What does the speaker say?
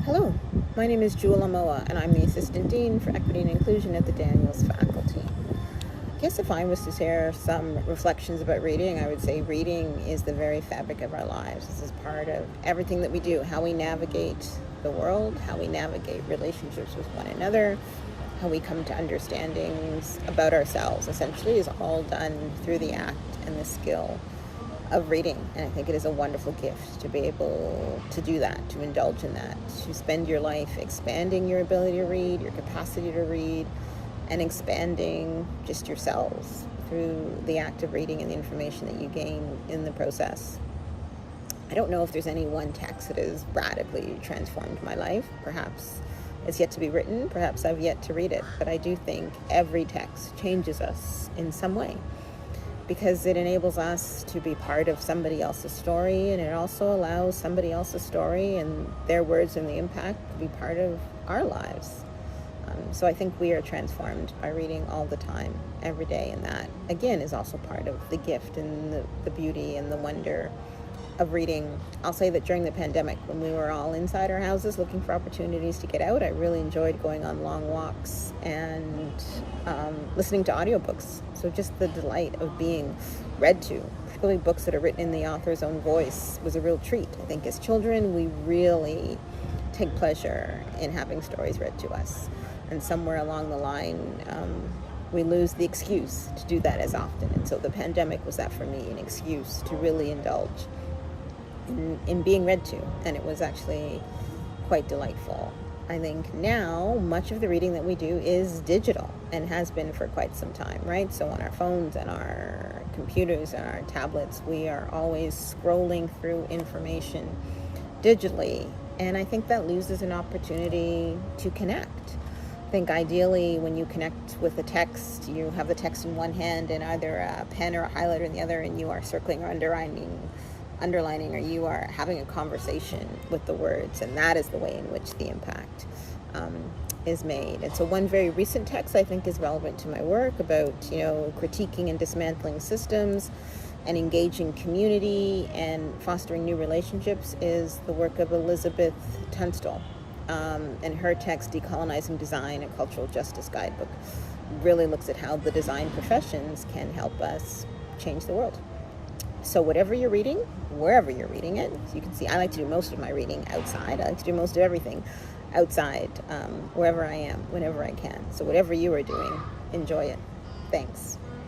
Hello, my name is Jewel Amoah, and I'm the Assistant Dean for Equity and Inclusion at the Daniels faculty. I guess if I was to share some reflections about reading, I would say reading is the very fabric of our lives. This is part of everything that we do, how we navigate the world, how we navigate relationships with one another, how we come to understandings about ourselves, essentially, is all done through the act and the skill of reading. And I think it is a wonderful gift to be able to do that, to indulge in that, to spend your life expanding your ability to read, your capacity to read, and expanding just yourselves through the act of reading and the information that you gain in the process. I don't know if there's any one text that has radically transformed my life. Perhaps it's yet to be written, perhaps I've yet to read it, but I do think every text changes us in some way, because it enables us to be part of somebody else's story, and it also allows somebody else's story and their words and the impact to be part of our lives. So I think we are transformed by reading all the time, every day, and that, again, is also part of the gift and the beauty and the wonder of reading. I'll say that during the pandemic, when we were all inside our houses looking for opportunities to get out, I really enjoyed going on long walks and listening to audiobooks. So just the delight of being read to, particularly books that are written in the author's own voice, was a real treat. I think as children, we really take pleasure in having stories read to us. And somewhere along the line, we lose the excuse to do that as often. And so the pandemic was that for me, an excuse to really indulge in being read to, and it was actually quite delightful. I think now much of the reading that we do is digital and has been for quite some time, right? So on our phones and our computers and our tablets, we are always scrolling through information digitally, and I think that loses an opportunity to connect. I think ideally when you connect with a text, you have the text in one hand and either a pen or a highlighter in the other, and you are circling or underlining, or you are having a conversation with the words, and that is the way in which the impact is made. And so one very recent text I think is relevant to my work about critiquing and dismantling systems and engaging community and fostering new relationships is the work of Elizabeth Tunstall, and her text, Decolonizing Design, a Cultural Justice Guidebook, really looks at how the design professions can help us change the world. So whatever you're reading, wherever you're reading it, so you can see I like to do most of my reading outside. I like to do most of everything outside, wherever I am, whenever I can. So whatever you are doing, enjoy it. Thanks.